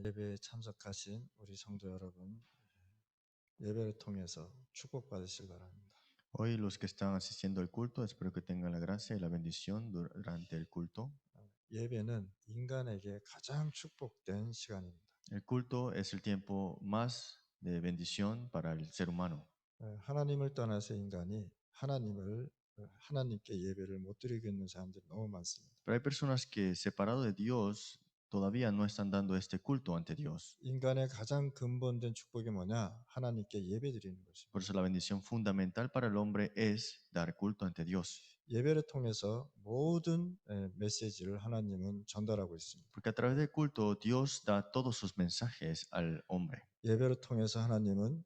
예배에 참석하신 우리 성도 여러분, 예배를 통해서 축복받으시길 바랍니다. Hoy los que están asistiendo al culto, espero que tengan la gracia y la bendición durante el culto. 예배는 인간에게 가장 축복된 시간입니다. El culto es el tiempo más de bendición para el ser humano. 하나님을 떠나서 인간이 하나님께 예배를 못 드리고 있는 사람들이 너무 많습니다. Pero hay personas que separado de Dios todavía no están dando este culto ante Dios. 인간의 가장 근본된 축복이 뭐냐? 하나님께 예배 드리는 것입니다. Por eso la bendición fundamental para el hombre es dar culto ante Dios. 예배를 통해서 모든 메시지를 하나님은 전달하고 있습니다. Porque a través del culto Dios da todos sus mensajes al hombre. 예배를 통해서 하나님은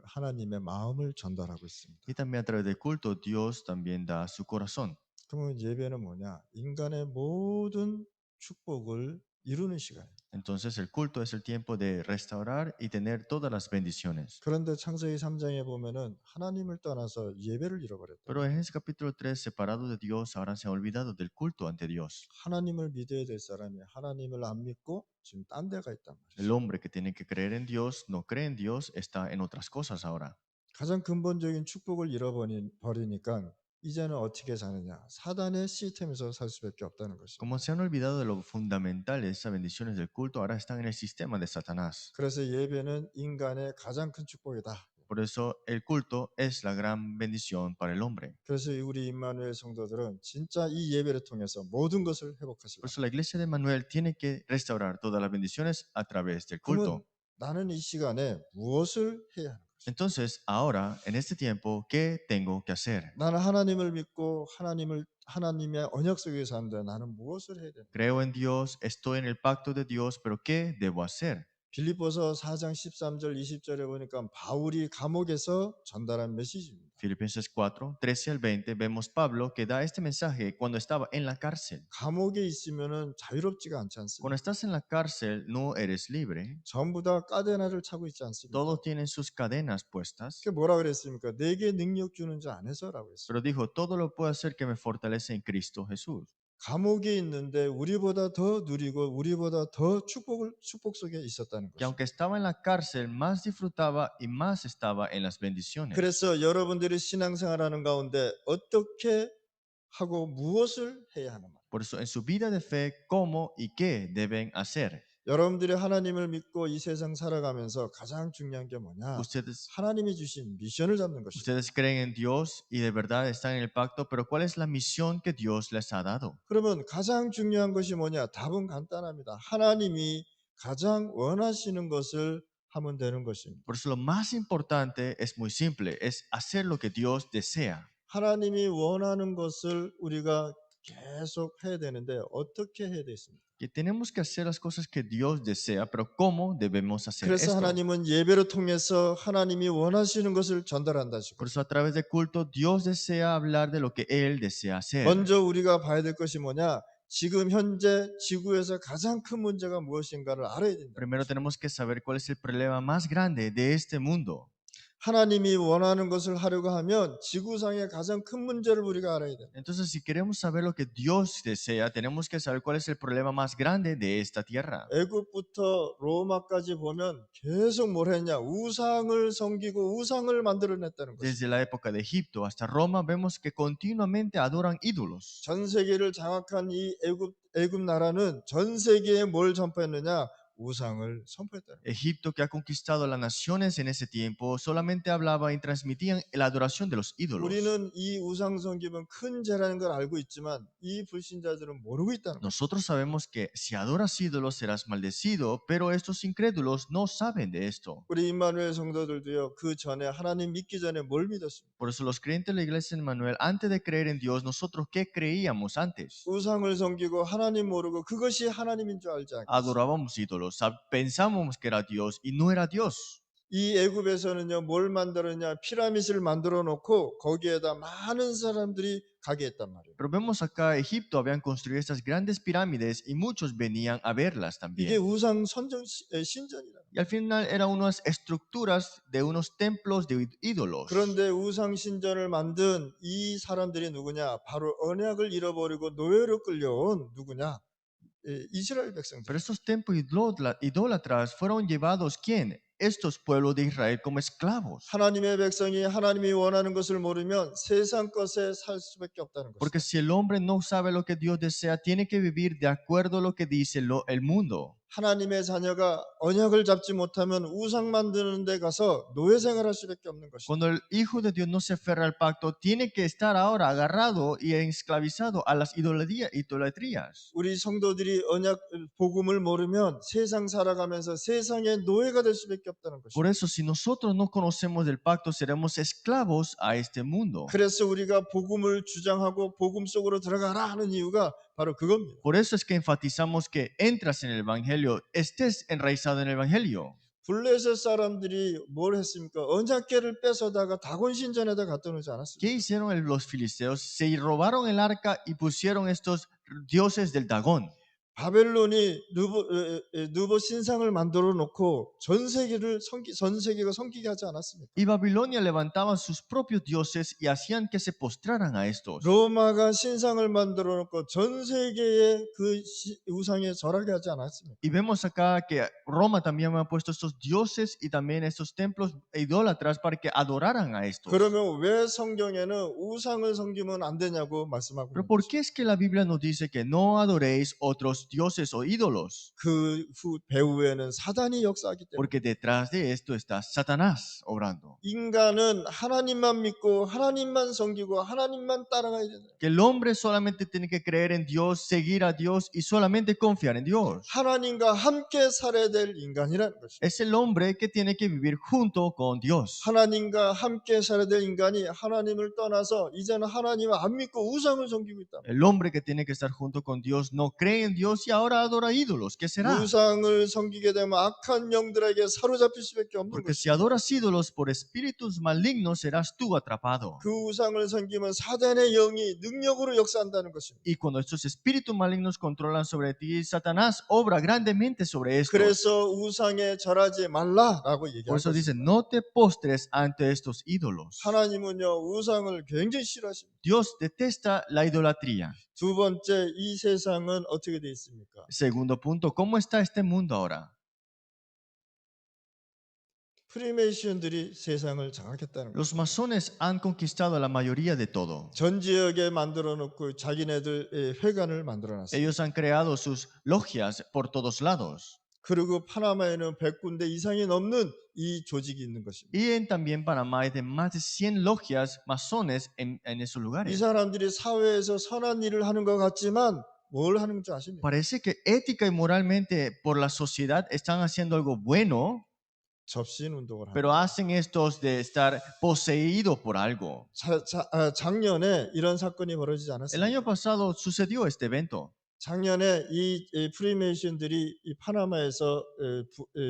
하나님의 마음을 전달하고 있습니다. Y también a través del culto Dios también da su corazón. 그러면 예배는 뭐냐? 인간의 모든 축복을 이루는 시간이에요. Entonces el culto es el tiempo de restaurar y tener todas las bendiciones. 그런데 창세기 3장에 보면은 하나님을 떠나서 예배를 잃어버렸다. Pero en ese capítulo 3, separado de Dios, ahora se han olvidado del culto ante Dios. 하나님을 믿어야 될 사람이 하나님을 안 믿고 지금 딴 데가 있단 El 말이죠. hombre que tiene que creer en Dios, no cree en Dios, está en otras cosas ahora. 가장 근본적인 축복을 잃어버리니까 이제는 어떻게 사느냐? 사단의 시스템에서 살 수밖에 없다는 것이죠. Como se han olvidado de lo fundamental de esas bendiciones del culto, ahora están en el sistema de Satanás. 그래서 예배는 인간의 가장 큰 축복이다. Por eso el culto es la gran bendición para el hombre. 그래서 우리 임마누엘 성도들은 진짜 이 예배를 통해서 모든 것을 회복하시고. Por eso la iglesia de Manuel tiene que restaurar todas las bendiciones a través del 그러면 culto. 나는 이 시간에 무엇을 해야 하는 것이죠? Entonces, ahora, en este tiempo, ¿qué tengo que hacer? 나는 하나님을 믿고 하나님의 언약 속에 사는데 나는 무엇을 해야 되는? Creo en Dios, estoy en el pacto de Dios, pero ¿qué debo hacer? 빌립보서 4장 13절 20절에 보니까 바울이 감옥에서 전달한 메시지입니다. Filipenses 4, 13 al 20, vemos Pablo que da este mensaje cuando estaba en la cárcel. 감옥에 있으면은 자유롭지가 않지 Cuando 않습니까? estás en la cárcel, no eres libre. 전부 다 까데나를 차고 있지 않습니까? Todos tienen sus cadenas puestas. 그게 뭐라 그랬습니까? 내게 능력 주는 자 안에서라고 했어요. Pero dijo, todo lo puedo hacer que me fortalece en Cristo Jesús. 감옥에 있는데 우리보다 더 누리고 우리보다 더 축복 속에 있었다는 Que 것이죠. aunque estaba en la cárcel, más disfrutaba y más estaba en las bendiciones. 그래서 여러분들이 신앙생활하는 가운데 어떻게 하고 무엇을 해야 하는 말. Por eso, en su vida de fe, ¿cómo y qué deben hacer? 여러분들이 하나님을 믿고 이 세상 살아가면서 가장 중요한 게 뭐냐? Ustedes 하나님이 주신 미션을 잡는 것이죠. Ustedes creen en Dios y de verdad están en el pacto, pero ¿cuál es la misión que Dios les ha dado? 그러면 가장 중요한 것이 뭐냐? 답은 간단합니다. 하나님이 가장 원하시는 것을 하면 되는 것입니다. Por eso lo más importante es muy simple, es hacer lo que Dios desea. 하나님이 원하는 것을 우리가 계속 해야 되는데 어떻게 해야 되겠습니까? Que tenemos que hacer las cosas que Dios desea, pero ¿cómo debemos hacer 그래서 esto? 하나님은 예배를 통해서 하나님이 원하시는 것을 전달한다시고. Por eso a través del culto Dios desea hablar de lo que Él desea hacer. 먼저 우리가 봐야 될 것이 뭐냐? 지금 현재 지구에서 가장 큰 문제가 무엇인가를 알아야 된다. Primero tenemos que saber cuál es el problema más grande de este mundo. 하나님이 원하는 것을 하려고 하면 지구상의 가장 큰 문제를 우리가 알아야 돼. Entonces, si queremos saber lo que Dios desea, tenemos que saber cuál es el problema más grande de esta tierra. 애굽부터 로마까지 보면 계속 뭘 했냐? 우상을 섬기고 우상을 만들어냈다는 것이죠. Desde la época de Egipto hasta Roma vemos que continuamente adoran ídolos. 전 세계를 장악한 이 애굽 나라는 전 세계에 뭘 전파했느냐? 우상을 선포했다. Egipto, que ha conquistado las naciones en ese tiempo, solamente hablaba y transmitían la adoración de los ídolos. 우리는 이 우상 섬김은 큰 죄라는 걸 알고 있지만 이 불신자들은 모르고 있다는 거죠. Nosotros sabemos que si adoras ídolos serás maldecido, pero estos incrédulos no saben de esto. 우리 임마누엘 성도들도요. 그 전에 하나님 믿기 전에 뭘 믿었습니까? Por eso los creyentes de la iglesia de Manuel, antes de creer en Dios, nosotros ¿qué creíamos antes? 우상을 섬기고 하나님 모르고 그것이 하나님인 줄 알지 않겠어요? Adorábamos ídolos, pensábamos que era Dios y no era Dios. 이 애굽에서는요. 뭘 만들었냐? 피라밋을 만들어 놓고 거기에다 많은 사람들이 가게 했단 말이에요. Pero vemos acá, Egipto habían construido estas grandes pirámides y muchos venían a verlas 이게 también. 우상 신전이라. Y al final eran unas estructuras de unos templos de ídolos. 그런데 우상 신전을 만든 이 사람들이 누구냐? 바로 언약을 잃어버리고 노예로 끌려온 누구냐? 이스라엘 백성들. Pero estos templos idólatras fueron llevados, ¿quién? Estos pueblos de Israel como esclavos. 하나님의 백성이 하나님이 원하는 것을 모르면 세상 것에 살 수밖에 없다는 Porque 것이다. si el hombre no sabe lo que Dios desea, tiene que vivir de acuerdo a lo que dice el mundo. 하나님의 자녀가 언약을 잡지 못하면 우상 만드는 데 가서 노예 생활할 수밖에 없는 것이다. Cuando el Hijo de Dios no se aferra al pacto, tiene que estar ahora agarrado y esclavizado a las idolatrías. 우리 성도들이 언약 복음을 모르면 세상 살아가면서 세상의 노예가 될 수밖에 없다는 Por 것이다. eso, si nosotros no conocemos del pacto, seremos esclavos a este mundo. 그래서 우리가 복음을 주장하고 복음 속으로 들어가라 하는 이유가 바로 그겁니다. Por eso es que enfatizamos que entras en el Evangelio, estés enraizado en el Evangelio. 블레셋 사람들이 뭘 했습니까? 언약궤를 뺏어다가 다곤 신전에다 갖다 놓지 않았습니까? ¿Qué hicieron los filisteos? Se robaron el arca y pusieron estos dioses del Dagón. 바벨론이 느보 신상을 만들어 놓고 전 세계가 섬기게 하지 않았습니까? Y Babilonia levantaban sus propios dioses y hacían que se postraran a estos. 로마가 신상을 만들어 놓고 전 세계의 그 우상에 절하게 하지 않았습니까? Y vemos acá que Roma también ha puesto estos dioses y también estos templos idólatras para que adoraran a estos. 그러면 왜 성경에는 우상을 섬기면 안 되냐고 말씀하고 Pero 있는 ¿por 거죠? qué es que la Biblia nos dice que no adoréis otros dioses o ídolos? 그 배후에는 사단이 역사하기 때문에 Porque detrás de esto está Satanás obrando. 인간은 하나님만 믿고 하나님만 섬기고 하나님만 따라가야 된다. Que el hombre solamente tiene que creer en Dios, seguir a Dios y solamente confiar en Dios. 하나님과 함께 살아야 될 인간이라는 것입니다. Es el hombre que tiene que vivir junto con Dios. 하나님과 함께 살아야 될 인간이 하나님을 떠나서 이제는 하나님을 안 믿고 우상을 섬기고 있다. El hombre que tiene que estar junto con Dios no cree en Dios y ahora adora ídolos. ¿Qué será? 우상을 섬기게 되면 악한 영들에게 사로잡힐 수밖에 없는 Porque si 것이다. adoras ídolos por espíritus malignos, serás tú atrapado. 그 우상을 섬기면 사단의 영이 능력으로 역사한다는 것입니다. Y cuando estos espíritus malignos controlan sobre ti, Satanás obra grandemente sobre esto. 그래서 우상에 절하지 말라라고 Por 얘기하고 eso dice, 있습니다. no te postres ante estos ídolos. 하나님은요 우상을 굉장히 싫어하십니다. Dios detesta la idolatría. 두 번째, 이 세상은 어떻게 돼 있습니까? Segundo punto, ¿cómo está este mundo ahora? 프리메이션들이 세상을 장악했다는 거예요. Los masones han conquistado la mayoría de todo. 전 지역에 만들어 놓고 자기네들 회관을 만들어 놨어요. Ellos han creado sus logias por todos lados. 그리고 파나마에는 100군데 이상이 넘는 이 조직이 있는 것입니다. Y también Panamá hay de más de 100 logias masones en esos 이 lugares. 사람들이 사회에서 선한 일을 하는 것 같지만 뭘 하는 줄 아십니까? Parece que ética y moralmente por la sociedad están haciendo algo bueno, 접신 운동을 합니다. pero hacen estos de estar poseídos por algo. 작년에 이런 사건이 벌어지지 El 않았습니까? año pasado sucedió este evento. 작년에 이 프리메이션들이 이 파나마에서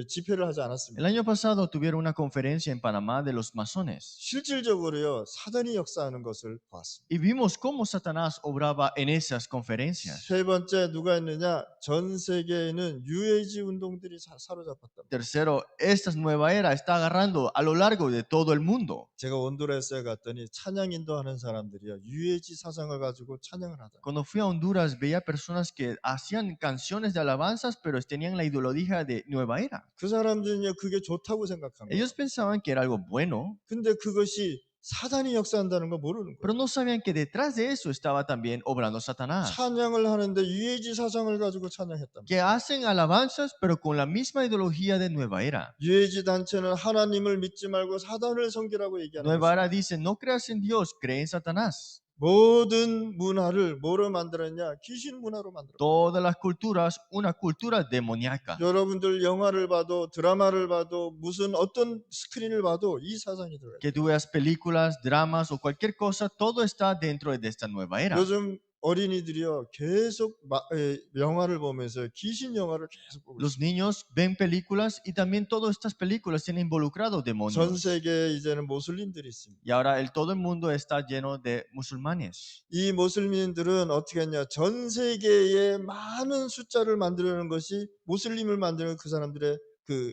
집회를 하지 El 않았습니다. año pasado tuvieron una conferencia en Panamá de los masones. 실질적으로요 사단이 역사하는 것을 보았습니다. Y vimos cómo Satanás obraba en esas conferencias. 세 번째 누가 있느냐? 전 세계에는 유해지 운동들이 사로잡았다. Tercero, esta nueva era está agarrando a lo largo de todo el mundo. 제가 온두라스에 갔더니 찬양 인도하는 사람들이요 유해지 사상을 가지고 찬양을 하다. Cuando fui a Honduras veía personas que hacían canciones de alabanzas, pero tenían la ideología de nueva era. 그 사람들은요 그게 좋다고 생각한 거예요. Ellos pensaban que era algo bueno, 근데 그것이 사단이 역사한다는 거 모르는 pero 거예요. no sabían que detrás de eso estaba también obrando Satanás. 찬양을 하는데 유해지 사상을 가지고 찬양했답니다. Que hacen alabanzas, pero con la misma ideología de nueva era. 유해지 단체는 하나님을 믿지 말고 사단을 섬기라고 얘기하는 Nueva 거예요. era dice, no creas en Dios, cree en Satanás. 모든 문화를 뭐로 만들었냐? 귀신 문화로 만들었어요. Todas las culturas, una cultura demoníaca. 여러분들 영화를 봐도 드라마를 봐도 무슨 어떤 스크린을 봐도 이 사상이 들어요. Que tú veas películas, dramas o cualquier cosa, todo está dentro de esta nueva era. 요즘 어린이들이요 계속 영화를 보면서 귀신 영화를 계속 보고 Los 있어요. niños ven películas y también todas estas películas tienen involucrados 전 demonios. 세계에 이제는 모슬림들이 있습니다. Y ahora todo el mundo está lleno de musulmanes. 이 모슬림들은 어떻게 했냐? 전 세계에 많은 숫자를 만들려는 것이 모슬림을 만드는 그 사람들의 그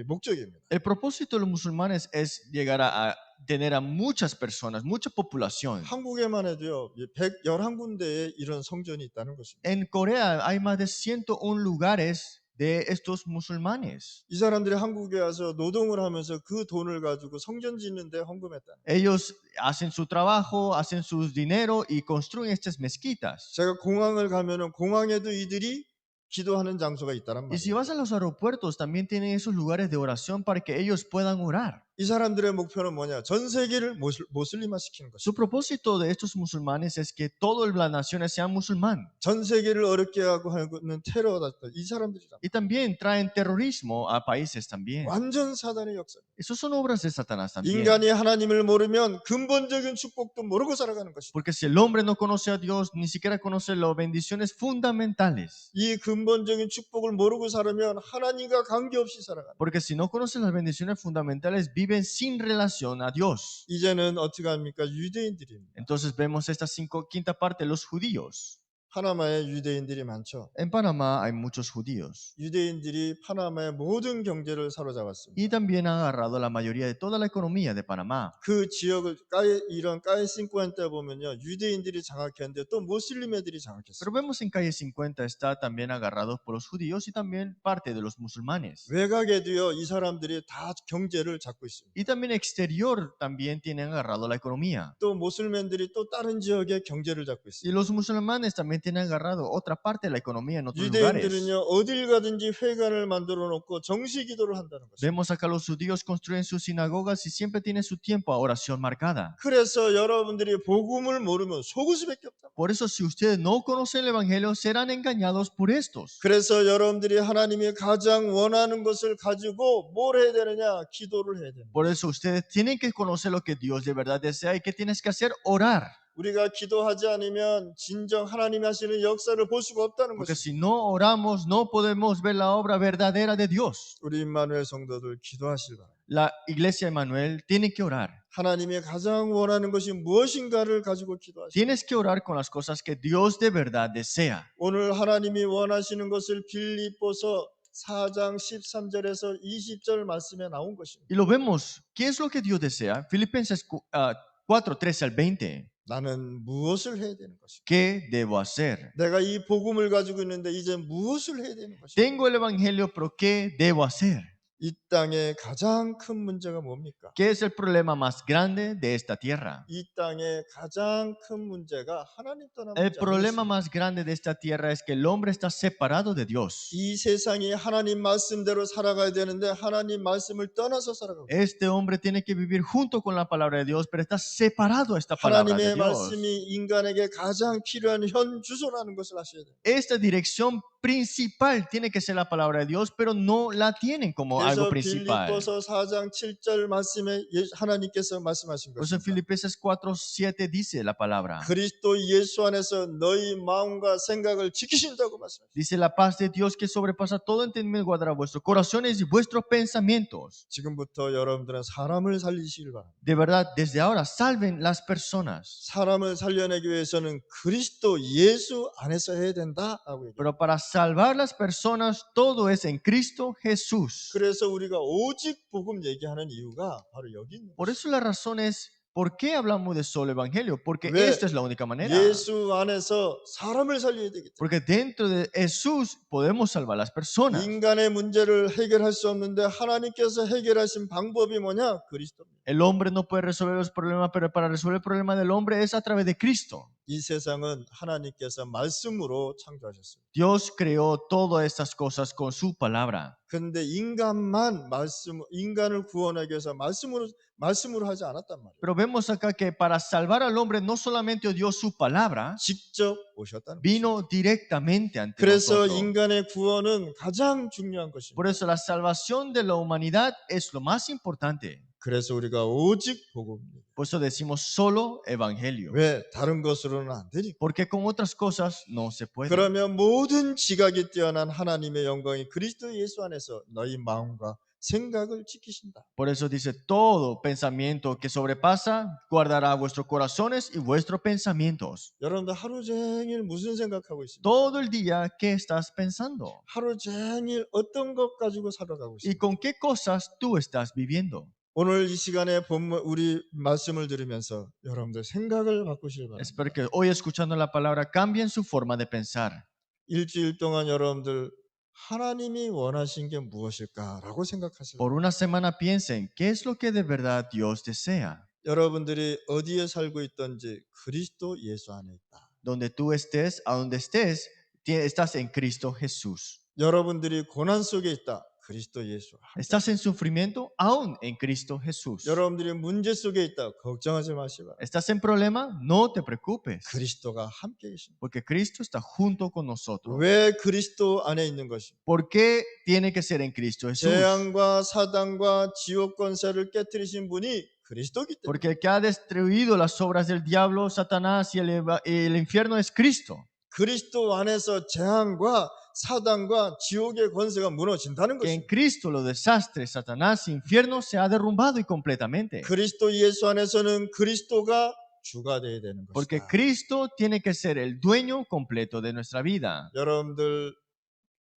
목적입니다. El propósito de los musulmanes es llegar a tener a muchas personas, mucha población. 한국에만 해도요, 111군데에 이런 성전이 있다는 것입니다. En Corea hay más de 101 lugares de estos musulmanes. 이 사람들이 한국에 와서 노동을 하면서 그 돈을 가지고 성전 짓는데 헌금했다. Ellos hacen su trabajo, hacen su dinero y construyen estas mezquitas. 제가 공항을 가면은 공항에도 이들이 기도하는 장소가 있다란 Y si 말이에요. vas a los aeropuertos, también tienen esos lugares de oración para que ellos puedan orar. 이 사람들의 목표는 뭐냐? 전 세계를 모슬림화 시키는 Su 것입니다. propósito de estos musulmanes es que todas las naciones sean musulmán. 전 세계를 어렵게 하고 하는 테러다. 이 사람들이다. Y también traen terrorismo a países también. 완전 사단의 역사. Esas son obras de Satanás también. 인간이 하나님을 모르면 근본적인 축복도 모르고 살아가는 것이다. Porque si el hombre no conoce a Dios, ni siquiera conoce las bendiciones fundamentales. 이 근본적인 축복을 모르고 살으면 하나님과 관계없이 살아간다. Porque si no conoce las bendiciones fundamentales, viven sin relación a Dios. 이제는 어떻게 합니까? 유대인들입니다. Entonces vemos esta quinta parte, los judíos. 파나마에 유대인들이 많죠. En Panamá hay muchos judíos. 유대인들이 파나마의 모든 경제를 Y 사로잡았습니다. también han agarrado la mayoría de toda la economía de Panamá. 그 지역을 이런 까에 50 보면요, 유대인들이 장악했는데 또 모슬림 애들이 장악했어요. Pero vemos en calle 50 está también agarrado por los judíos y también parte de los musulmanes. 외곽에도요, 이 사람들이 다 경제를 잡고 있습니다. Y también exterior también tienen agarrado la economía. 또 모슬맨들이 또 다른 지역의 경제를 잡고 Y 있습니다. los musulmanes también tienen agarrado otra parte de la economía en otros lugares. 유대인들은요, 어딜 가든지 회관을 만들어 놓고 정시 기도를 한다는 것입니다. Vemos acá los judíos construyen sus sinagogas y siempre tienen su tiempo a oración marcada. 그래서 여러분들이 복음을 모르면 속을 수밖에 없다. Por eso si ustedes no conocen el evangelio serán engañados por estos. 그래서 여러분들이 하나님이 가장 원하는 것을 가지고 뭘 해야 되느냐? 기도를 해야 됩니다. Por eso ustedes tienen que conocer lo que Dios de verdad desea y que tienes que hacer orar. 우리가 기도하지 않으면 진정 하나님이 하시는 역사를 볼 수가 없다는 Porque 것입니다. si no oramos no podemos ver la obra verdadera de Dios. 우리 임마누엘 성도들 기도하실 바랍니다. La iglesia Emmanuel tiene que orar. 하나님이 가장 원하는 것이 무엇인가를 가지고 기도하십시오. Tienes que orar con las cosas que Dios de verdad desea. 오늘 하나님이 원하시는 것을 빌립보서 4장 13절에서 20절 말씀에 나온 것입니다. Y lo vemos. ¿Qué es lo que Dios desea? Filipenses 4, 13 al 20. 나는 무엇을 해야 되는 것인가? ¿Qué debo hacer? 내가 이 복음을 가지고 있는데 이제 무엇을 해야 되는 것인가? Tengo el evangelio, pero ¿qué debo hacer? 이 땅의 가장 큰 문제가 뭡니까? ¿Qué es el problema más grande de esta tierra? 이 땅의 가장 큰 문제가 하나님 떠난 El 문제 problema 아니겠습니까? más grande de esta tierra es que el hombre está separado de Dios. 이 세상이 하나님 말씀대로 살아가야 되는데 하나님 말씀을 떠나서 살아가고 있어요. Este hombre tiene que vivir junto con la palabra de Dios, pero está separado de esta palabra de 하나님의 Dios. 말씀이 인간에게 가장 필요한 현 주소라는 것을 아셔야 돼요. Esta dirección principal tiene que ser la palabra de Dios, pero no la tienen como algo 그래서 principal. 빌립보서 4장 7절 말씀에 하나님께서 말씀하신 Por eso en 것입니다. Filipenses 4:7 dice la palabra. 그리스도 예수 안에서 너희 마음과 생각을 지키신다고 말씀하셨어요. Dice la paz de Dios que sobrepasa todo entendimiento guardará vuestros corazones y vuestros pensamientos. 지금부터 여러분들은 사람을 살리시길 바랍니다. De verdad, desde ahora salven las personas. 사람을 살려내기 위해서는 그리스도 예수 안에서 해야 된다 하고 얘기해요. Pero para salvar las personas, todo es en Cristo Jesús. 그래서 우리가 오직 복음 얘기하는 이유가 바로 여기 있는 Por 거예요. eso la razón es, ¿por qué hablamos de solo evangelio? Porque 왜? esta es la única manera. 예수 안에서 사람을 살려야 되기 때문에. Porque dentro de Jesús podemos salvar las personas. 인간의 문제를 해결할 수 없는데 하나님께서 해결하신 방법이 뭐냐? 그리스도입니다. El hombre no puede resolver los problemas, pero para resolver el problema del hombre es a través de Cristo. 이 세상은 하나님께서 말씀으로 창조하셨습니다. Dios creó todas estas cosas con su palabra. 그런데 인간을 구원하기 위해서 말씀으로 하지 않았단 말이에요. Pero vemos acá que para salvar al hombre no solamente dio su palabra, 직접 오셨다는 거예요. vino directamente ante 그래서 nosotros. 인간의 구원은 가장 중요한 것입니다. Por eso la salvación de la humanidad es lo más importante. 그래서 우리가 오직 복음입니다. Por eso decimos solo evangelio. 왜? 다른 것으로는 안 되니까. Porque con otras cosas no se puede. 그러면 모든 지각이 뛰어난 하나님의 영광이 그리스도 예수 안에서 너희 마음과 생각을 지키신다. Por eso dice, todo pensamiento que sobrepasa guardará vuestros corazones y vuestros pensamientos. 여러분들 하루 종일 무슨 생각하고 있습니까? Todo el día, ¿qué estás pensando? 하루 종일 어떤 것 가지고 살아가고 ¿Y 있습니까? con qué cosas tú estás viviendo? 오늘 이 시간에 본문 우리 말씀을 들으면서 여러분들 생각을 바꾸실 Espero 바랍니다. que hoy escuchando la palabra cambien su forma de pensar. 일주일 동안 여러분들 하나님이 원하신 게 무엇일까라고 생각하실 Por 바랍니다. una semana piensen, ¿qué es lo que de verdad Dios desea? 여러분들이 어디에 살고 있든지 그리스도 예수 안에 있다. Donde tú estés, a donde estés, estás en Cristo Jesús. 여러분들이 고난 속에 있다. 그리스도 예수. Estás en sufrimiento, aún en Cristo Jesús. 여러분들이 문제 속에 있다. 걱정하지 마시기 바랍니다. ¿Estás en problema? No te preocupes, 그리스도가 함께 계십니다. porque Cristo está junto con nosotros. 왜 그리스도 안에 있는 것입니다. ¿Por qué tiene que ser en Cristo Jesús? 재앙과 사단과 지옥 권세를 깨뜨리신 분이 그리스도기 때문에. Porque el que ha destruido las obras del diablo, Satanás y el infierno es Cristo. 그리스도 안에서 재앙과 사단과 지옥의 권세가 무너진다는 Que en 것입니다. Cristo los desastres, Satanás, infierno se ha derrumbado y completamente. 그리스도 예수 안에서는 그리스도가 주가 되어야 되는 Porque 것이다. Cristo tiene que ser el dueño completo de nuestra vida. 여러분들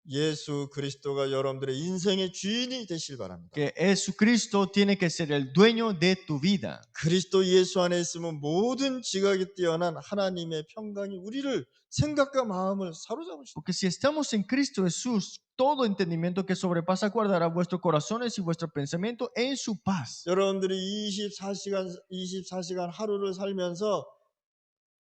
예수 그리스도가 여러분들의 인생의 주인이 되실 바랍니다. Que Jesucristo tiene que ser el dueño de tu vida. 그리스도 예수 안에 있으면 모든 지각이 뛰어난 하나님의 평강이 우리를 생각과 마음을 사로잡으십니다. Porque si estamos en Cristo Jesús, todo entendimiento que sobrepasa guardará vuestros corazones y vuestro pensamiento en su paz. 여러분들이 24시간 하루를 살면서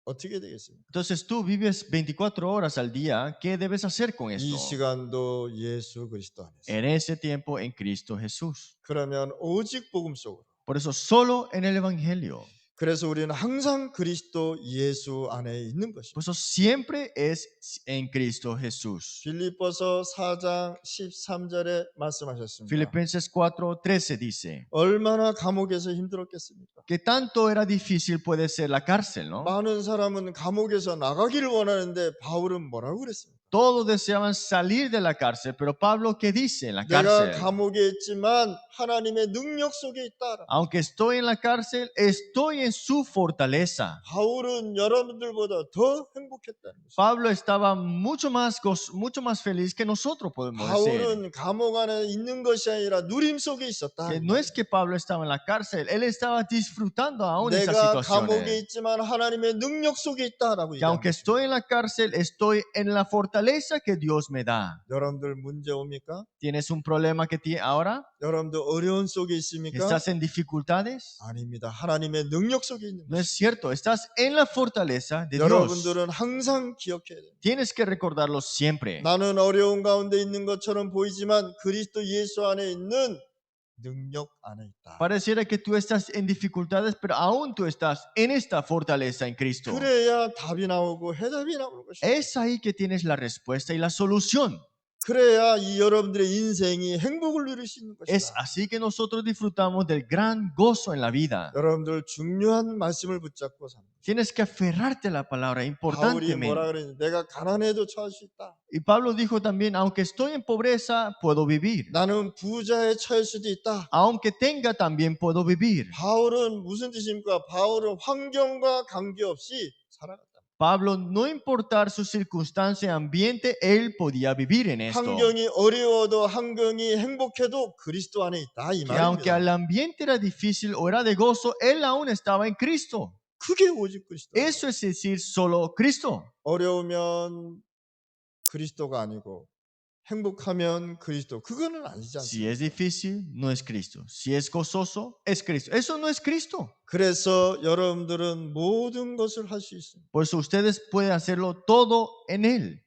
어떻게 되겠습니까? Entonces tú vives 24 horas al día, ¿qué debes hacer con 이 esto? 시간도 예수 그리스도 안에서. En ese tiempo en Cristo Jesús. 그러면 오직 복음 속으로. Por eso solo en el Evangelio. 그래서 우리는 항상 그리스도 예수 안에 있는 Por 것입니다. eso siempre es en Cristo Jesús. 빌립보서 4장 13절에 말씀하셨습니다. Filipenses 4:13 dice 얼마나 감옥에서 힘들었겠습니까? que tanto era difícil puede ser la cárcel, ¿no? 많은 사람은 감옥에서 나가기를 원하는데 바울은 뭐라고 그랬습니까? Todos deseaban salir de la cárcel, pero Pablo, ¿qué dice en la 내가 cárcel? 감옥에 있지만 하나님의 능력 속에 있다. Aunque estoy en la cárcel, estoy en su fortaleza. 바울은 여러분들보다 더 행복했다는 것입니다. Pablo estaba mucho más feliz que nosotros, podemos decir. 바울은 감옥 안에 있는 것이 아니라 누림 속에 있었다. Que no es que Pablo estaba en la cárcel, él estaba disfrutando aún esas 내가 감옥에 situaciones. 있지만 하나님의 능력 속에 있다라고 Que aunque 얘기합니다. estoy en la cárcel, estoy en la fortaleza que Dios me da. 여러분들 문제 옵니까? ¿Tienes un problema que ahora? 여러분들 어려운 속에 있습니까? ¿Estás en dificultades? 아닙니다. 하나님의 능력 속에 있는 No 것입니다. es cierto, estás en la fortaleza de Dios. 여러분들은 항상 기억해야 돼요. Tienes que recordarlo siempre. 나는 어려운 가운데 있는 것처럼 보이지만 그리스도 예수 안에 있는 능력 안에 있다. Pareciera que tú estás en dificultades, pero aún tú estás en esta fortaleza en Cristo. 그래야 답이 나오고 해답이 나오는 것입니다. Es ahí que tienes la respuesta y la solución. 그래야 이 여러분들의 인생이 행복을 누릴 수 있는 Es 것이다. así que nosotros disfrutamos del gran gozo en la vida. 여러분들 중요한 말씀을 붙잡고 사는 거예요. Tienes que aferrarte a la palabra 바울이 importantemente. 뭐라 그랬냐? 내가 가난해도 처할 수 있다. Y Pablo dijo también, aunque estoy en pobreza, puedo vivir. 나는 부자에 처할 수도 있다. Aunque tenga, también puedo vivir. 바울은 무슨 뜻입니까? 바울은 환경과 관계없이 살아갔다. Pablo, no importar su circunstancia, ambiente, él podía vivir en esto. 환경이 어려워도 환경이 행복해도 그리스도 안에 있다 이 Que aunque 말입니다. el ambiente era difícil o era de gozo, él aún estaba en Cristo. 그게 오직 그리스도. Eso es decir, solo Cristo. 어려우면 그리스도가 아니고 행복하면 그리스도. 그거는 아니지 Si 않습니까? es difícil, no es Cristo. Si es gozoso, es Cristo. Eso no es Cristo. 그래서 여러분들은 모든 것을 할 수 있습니다. Por eso ustedes pueden hacerlo todo en Él.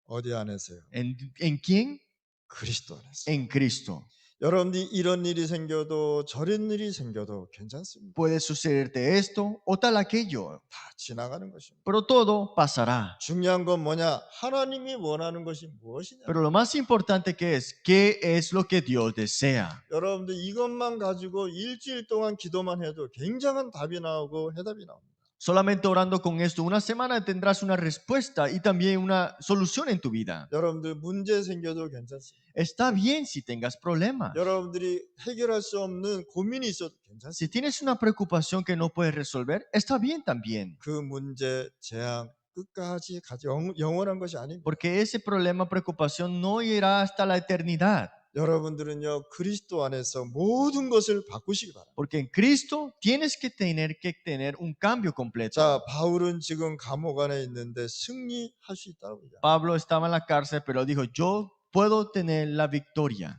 어디 안에서요? ¿En quién? 그리스도 안에서. En Cristo. 여러분들이 이런 일이 생겨도 저런 일이 생겨도 괜찮습니다. Puede sucederte esto o tal aquello, 다 지나가는 것입니다. pero todo pasará. 중요한 건 뭐냐? 하나님이 원하는 것이 무엇이냐? Pero lo más importante que es, ¿qué es lo que Dios desea? 여러분들 이것만 가지고 일주일 동안 기도만 해도 굉장한 답이 나오고 해답이 나옵니다. Solamente orando con esto, una semana tendrás una respuesta y también una solución en tu vida. 여러분들 문제 생겨도 괜찮습니다. Está bien si tengas problemas. 여러분들이 해결할 수 없는 고민이 있어도 괜찮습니다. Si tienes una preocupación que no puedes resolver, está bien también. 그 문제, 재앙 끝까지 가지 영원한 것이 아닙니다. Porque ese problema, preocupación no irá hasta la eternidad. 여러분들은요 그리스도 안에서 모든 것을 바꾸시기 바랍니다. Porque en Cristo tienes que tener un cambio completo. 자, 바울은 지금 감옥 안에 있는데 승리할 수 있다고 얘기합니다. Pablo estaba en la cárcel, pero dijo, yo puedo tener la victoria.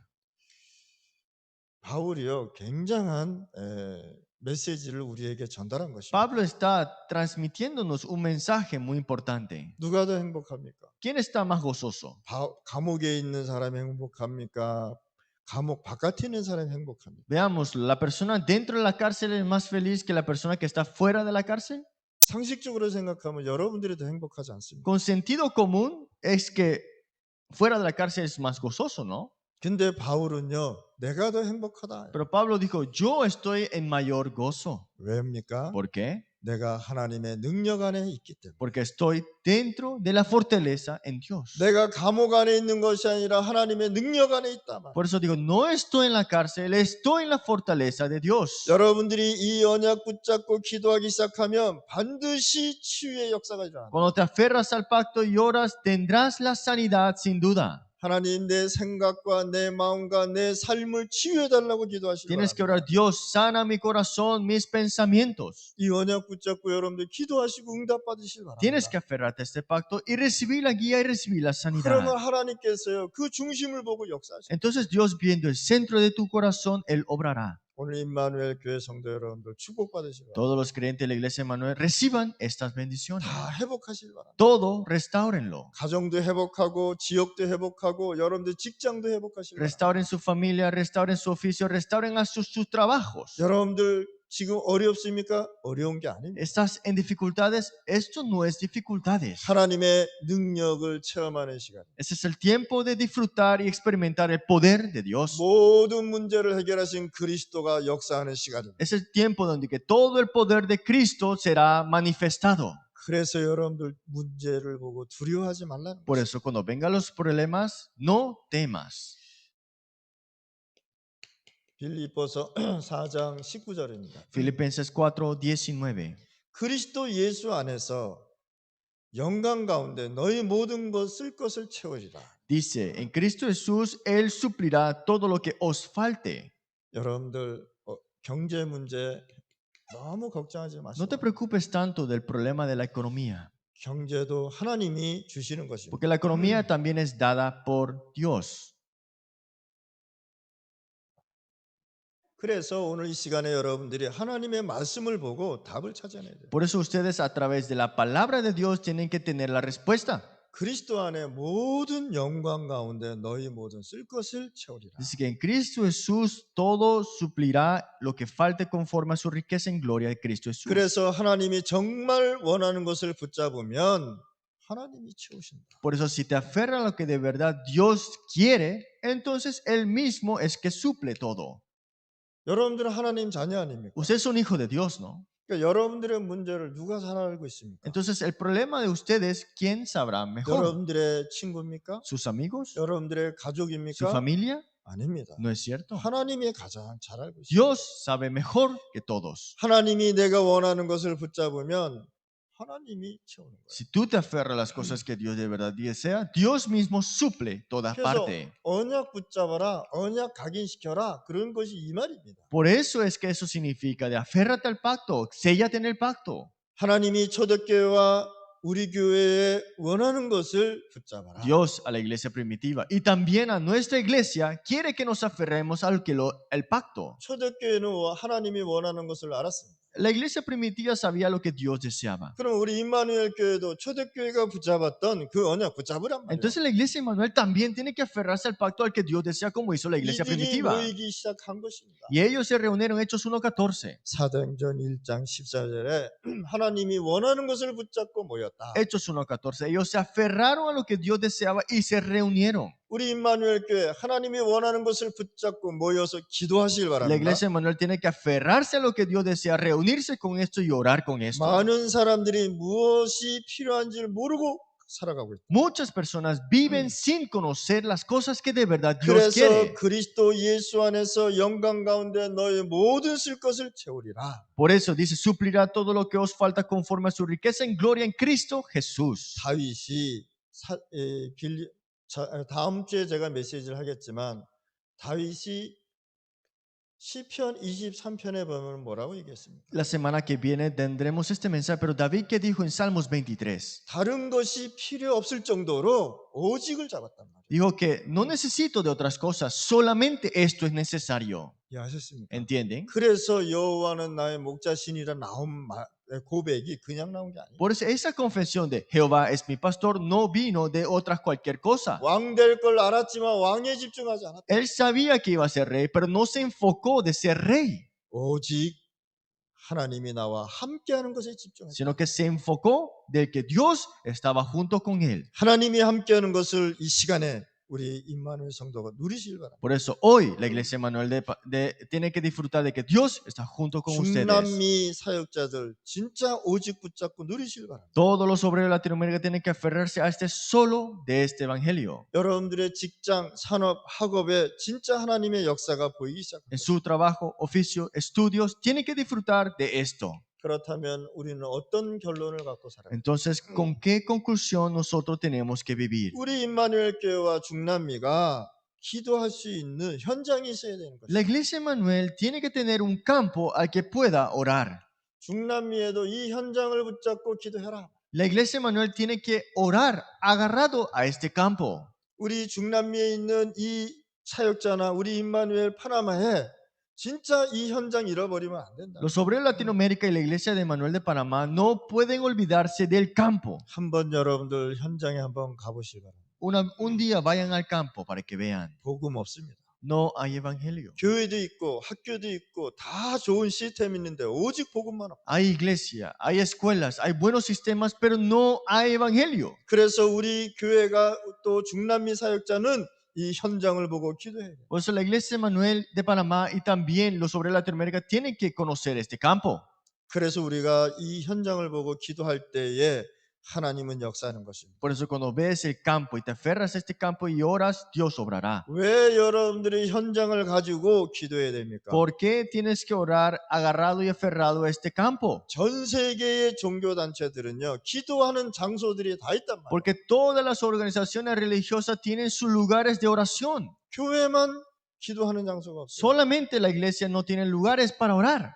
바울이요 굉장한 메시지를 우리에게 전달한 것입니다. Pablo está transmitiéndonos un mensaje muy importante. 누가 더 행복합니까? ¿Quién está más gozoso? 감옥에 있는 사람이 행복합니까? 감옥 바깥에 있는 사람이 행복합니까? Veamos, ¿la persona dentro de la cárcel es más feliz que la persona que está fuera de la cárcel? 상식적으로 생각하면 여러분들이 더 행복하지 않습니까? Con sentido común es que fuera de la cárcel es más gozoso, ¿no? 근데 바울은요 내가 더 행복하다. Pero Pablo dijo, yo estoy en mayor gozo. 왜입니까? ¿Por qué? 내가 하나님의 능력 안에 있기 때문에. Porque estoy dentro de la fortaleza en Dios. 내가 감옥 안에 있는 것이 아니라 하나님의 능력 안에 있다 말. Por eso digo, no estoy en la cárcel, estoy en la fortaleza de Dios. 여러분들이 이 언약 붙잡고 기도하기 시작하면 반드시 치유의 역사가 일어난다. Cuando te aferras al pacto y oras, tendrás la sanidad sin duda. 하나님 내 생각과 내 마음과 내 삶을 치유해 달라고 기도하시기 Tienes que 바랍니다. orar, Dios, sana mi corazón, mis pensamientos. 이 언약 붙잡고 여러분들 기도하시고 응답 받으시기 Tienes que 바랍니다. aferrarte a este pacto y recibir la guía y recibir la sanidad. 그러면 하나님께서요 그 중심을 보고 역사하십니다. Entonces Dios, viendo el centro de tu corazón, Él obrará. 오늘 임마누엘 교회 성도 여러분들 축복받으시기 바랍니다. Todos los creyentes de la iglesia de Manuel reciban estas bendiciones. 다 회복하시기 바랍니다. Todo, restáurenlo. 가정도 회복하고 지역도 회복하고 여러분들 직장도 회복하시기 바랍니다. Restauren su familia, restauren su oficio, restauren a sus trabajos. 여러분들 지금 어렵습니까? 어려운 게 아닙니다. Estás en dificultades, esto no es dificultades. 하나님의 능력을 체험하는 시간. Ese es el tiempo de disfrutar y experimentar el poder de Dios. 모든 문제를 해결하신 그리스도가 역사하는 시간입니다. Es el tiempo donde que todo el poder de Cristo será manifestado. 그래서 여러분들 문제를 보고 두려워하지 말라는 Por 거예요. eso cuando vengan los problemas, no temas. 빌립보서 4장 19절입니다. Filipenses 4:19. 그리스도 예수 안에서 영광 가운데 너희 모든 것을 것을 채우리라. Dice, en Cristo Jesús, Él suplirá todo lo que os falte. 여러분들 경제 문제 너무 걱정하지 No 마시고 te preocupes tanto del problema de la economía, 경제도 하나님이 주시는 것입니다. porque la economía también es dada por Dios. 그래서 오늘 이 시간에 여러분들이 하나님의 말씀을 보고 답을 찾아내야 돼요. Por eso ustedes a través de la palabra de Dios tienen que tener la respuesta. 그리스도 안에 모든 영광 가운데 너희 모든 쓸 것을 채우리라. Dice que en Cristo Jesús todo suplirá lo que falte conforme a su riqueza en gloria de Cristo Jesús. 그래서 하나님이 정말 원하는 것을 붙잡으면 하나님이 채우신다. Por eso si te aferras a lo que de verdad Dios quiere, entonces Él mismo es que suple todo. 여러분들은 하나님 자녀 아닙니까? Ustedes son hijos de Dios, ¿no? 그러니까 여러분들의 문제를 누가 잘 알고 있습니까? Entonces el problema de ustedes, ¿quién sabrá mejor? 여러분들의 친구입니까? ¿Sus amigos? 여러분들의 ¿Su 가족입니까? familia? 아닙니다. No es cierto. 하나님이 가장 잘 알고 있습니다. Dios sabe mejor que todos. 하나님이 내가 원하는 것을 붙잡으면 하나님이 채우는 거예요. Si tú te aferras a las cosas que Dios de verdad desea, Dios mismo suple toda 그래서 parte. 언약 붙잡아라, 언약 각인시켜라 그런 것이 이 말입니다. Por eso es que eso significa de aférrate al pacto, séllate en el pacto. 하나님이 초대교회와 우리 교회에 원하는 것을 붙잡아라. Dios a la iglesia primitiva y también a nuestra iglesia quiere que nos aferremos al el pacto. 초대교회는 하나님이 원하는 것을 알았습니다. La iglesia primitiva sabía lo que Dios deseaba. 그럼 우리 임마누엘 교회도 초대교회가 붙잡았던 그 언약 붙잡으란 말이에요. Entonces la iglesia de Manuel también tiene que aferrarse al pacto al que Dios desea como hizo la iglesia 이들이 primitiva. 모이기 시작한 것입니다. Y ellos se reunieron, Hechos 1:14. 사도행전 1장 14절에 하나님이 원하는 것을 붙잡고 모였다. Hechos 1:14. Ellos se aferraron a lo que Dios deseaba y se reunieron. 우리 임마누엘 교회 하나님이 원하는 것을 붙잡고 모여서 기도하시길 La 바랍니다. iglesia de Manuel tiene que aferrarse a lo que Dios desea, reunirse con esto y orar con esto. 많은 사람들이 무엇이 필요한지를 모르고 살아가고 있다. Muchas personas viven sin conocer las cosas que de verdad Dios 그래서 quiere. 그리스도 예수 안에서 영광 가운데 너의 모든 쓸 것을 채우리라. Por eso dice, suplirá todo lo que os falta conforme a su riqueza en gloria en Cristo Jesús. 다윗이 다음 주에 제가 메시지를 하겠지만 다윗이 시편 23편에 보면 뭐라고 얘기했습니까? La semana que viene tendremos este mensaje, pero David, ¿qué dijo en Salmos 23? 다른 것이 필요 없을 정도로 오직을 잡았단 말이에요. Dijo que no necesito de otras cosas, solamente esto es necesario. 이해하셨습니까? ¿Entienden? 그래서 여호와는 나의 목자신이라 나온 고백이 그냥 나온 게 아니에요. Por eso esa confesión de Jehová es mi pastor no vino de otras cualquier cosa. 왕 될 걸 알았지만 왕에 집중하지 않았다. Él sabía que iba a ser rey, pero no se enfocó de ser rey, 오직 하나님이 나와 함께하는 것에 집중했다. sino que se enfocó de que Dios estaba junto con él. 하나님이 함께하는 것을 이 시간에 우리 임마누엘 성도가 누리시길 바랍니다. Por eso hoy la iglesia Manuel tiene que disfrutar de que Dios está junto con ustedes. 중남미 사역자들 진짜 오직 붙잡고 누리시길 바랍니다. Todos los obreros de Latinoamérica tienen que aferrarse a este solo de este evangelio. 여러분들의 직장, 산업, 학업에 진짜 하나님의 역사가 보이기 En 시작합니다. su trabajo, oficio, estudios, tienen que disfrutar de esto. 그렇다면 우리는 어떤 결론을 갖고 살아요? Entonces, ¿con qué conclusión nosotros tenemos que vivir? 우리 임마누엘 교회와 중남미가 기도할 수 있는 현장이 있어야 되는 La 것입니다. iglesia Manuel tiene que tener un campo al que pueda orar. 중남미에도 이 현장을 붙잡고 기도해라. La iglesia Manuel tiene que orar agarrado a este campo. 우리 중남미에 있는 이 사역자나 우리 임마누엘 파나마에 진짜 이 현장 잃어버리면 안 된다. Los obreros de Latinoamérica y la iglesia de Manuel de Panamá no pueden olvidarse del campo. 한번 여러분들 현장에 한번 가보시기 바랍니다. Un día vayan al campo para que vean. 복음 없습니다. No hay evangelio. 교회도 있고 학교도 있고 다 좋은 시스템이 있는데 오직 복음만 없고. Hay iglesia, hay escuelas, hay buenos sistemas, pero no hay evangelio. 그래서 우리 교회가 또 중남미 사역자는 이 현장을 보고 기도해야 돼요. Por eso la iglesia Manuel de Panamá y también los obreros de Latinoamérica tienen que conocer este campo. 그래서 우리가 이 현장을 보고 기도할 때에 하나님은 역사하는 것입니다. Por eso cuando ves el campo y te aferras a este campo y oras, Dios obrará. 왜 여러분들이 현장을 가지고 기도해야 됩니까? ¿Por qué tienes que orar agarrado y aferrado a este campo? 전 세계의 종교 단체들은요, 기도하는 장소들이 다 있단 말이에요. Porque todas las organizaciones religiosas tienen sus lugares de oración. 교회만 기도하는 장소가 없어요. Solamente la iglesia no tiene lugares para orar.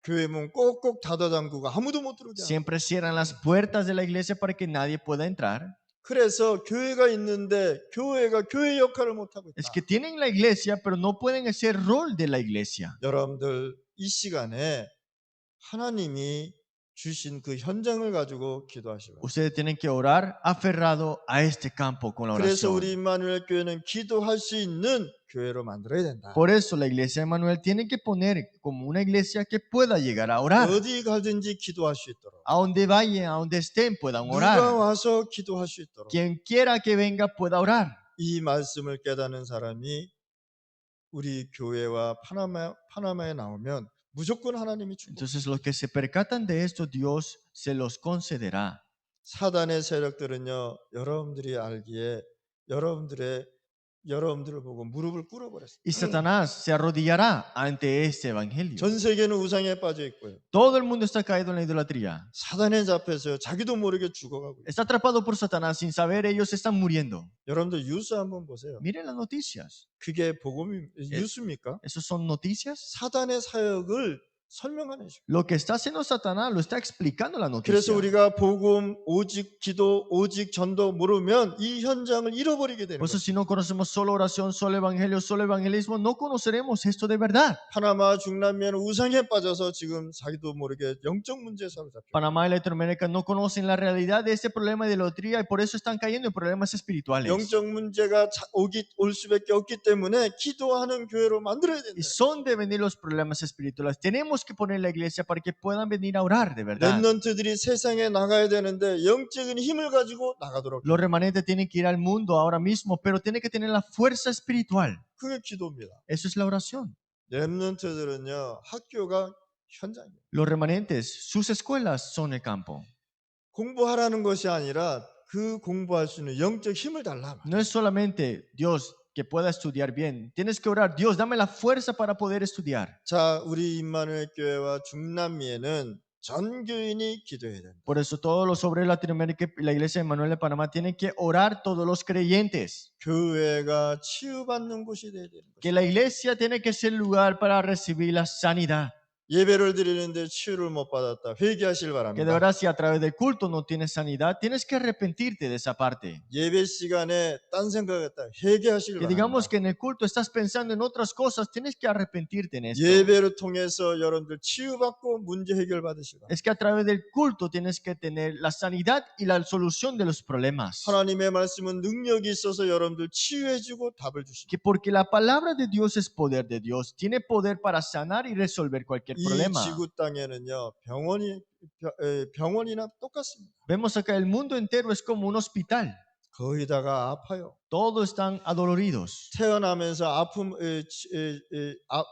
교회 문 꼭꼭 닫아 잠그고 아무도 못 들어오게 하고. Siempre cierran las puertas de la iglesia para que nadie pueda entrar. 그래서 교회가 있는데 교회가 교회 역할을 못 하고 Es 있다. que tienen la iglesia, pero no pueden hacer rol de la iglesia. 여러분들 이 시간에 하나님이 주신 그 현장을 가지고 기도하시고. Ustedes tienen que orar aferrado a este campo con la 그래서 oración. 우리 임마누엘 교회는 기도할 수 있는 교회로 만들어야 된다. Por eso la iglesia de Manuel tiene que poner como una iglesia que pueda llegar a orar. 어디 가든지 기도할 수 있도록. A donde vayan, a donde estén, puedan 누가 orar. 와서 기도할 수 있도록. Quien quiera que venga pueda orar. 이 말씀을 깨닫는 사람이 우리 교회와 파나마에 나오면 무조건 하나님이 축복. Entonces los que se percatan de esto, Dios se los concederá. 사단의 세력들은요, 여러분들이 알기에 여러분들을 보고 무릎을 꿇어버렸어요. Y Satanás se arrodillará ante este evangelio. 전 세계는 우상에 빠져 있고요. Todo el mundo está caído en la idolatría. 사단에 잡혀서요, 자기도 모르게 죽어가고 있어요. Está atrapado por Satanás sin saber, ellos están muriendo. 여러분들 뉴스 한번 보세요. Miren las noticias. 그게 뉴스입니까? ¿Esos son noticias? 사단의 사역을 설명하는 식. Lo que está haciendo Satanás lo está explicando la 그래서 noticia. 우리가 복음, 오직 기도, 오직 전도 모르면 이 현장을 잃어버리게 되는 Por eso 거예요. si no conocemos solo oración, solo evangelio, solo evangelismo, no conoceremos esto de verdad. 파나마 중남미는 우상에 빠져서 지금 자기도 모르게 영적 문제에 사로잡혀. Panamá y Latinoamérica no conocen la realidad de este problema de idolatría y por eso están cayendo en problemas espirituales. 영적 문제가 올 수밖에 없기 때문에 기도하는 교회로 만들어야 된다. Y son de venir los problemas espirituales. Tenemos que poner la iglesia para que puedan venir a orar de verdad. 렘넌트들이 세상에 나가야 되는데 영적인 힘을 가지고 나가도록. Los remanentes tienen que ir al mundo ahora mismo, pero tienen que tener la fuerza espiritual. 그게 기도입니다. Eso es la oración. 렘넌트들은요, 학교가 현장이에요. Los remanentes, sus escuelas son el campo. 공부하라는 것이 아니라 그 공부할 수 있는 영적 힘을 달라. No es solamente Dios que pueda estudiar bien. Tienes que orar, Dios, dame la fuerza para poder estudiar. 자, 우리 임마누엘 교회와 중남미에는 전 교인이 기도해야 된다. Por eso todos los obreros de Latinoamérica y la iglesia de Manuel de Panamá tienen que orar todos los creyentes. 교회가 치유받는 곳이 되어야 되는 Que 것이다. la iglesia tiene que ser lugar para recibir la sanidad. 예배를 드리는데 치유를 못 받았다. 회개하실 Que de 바랍니다. verdad si a través del culto no tienes sanidad, tienes que arrepentirte de esa parte. 예배 시간에 딴 생각했다. 회개하실 Que digamos 바랍니다. que en el culto estás pensando en otras cosas, tienes que arrepentirte en esto. 예배를 통해서 여러분들 치유받고 문제 해결 받으실 바랍니다. Es que a través del culto tienes que tener la sanidad y la solución de los problemas. 하나님의 말씀은 능력이 있어서 여러분들 치유해주고 답을 주십니다. Que porque la palabra de Dios es poder de Dios, tiene poder para sanar y resolver cualquier 이 problema. 지구 땅에는요 병원이나 똑같습니다. Vemos acá el mundo entero es como un hospital. 거의 다가 아파요. Todos están adoloridos. 태어나면서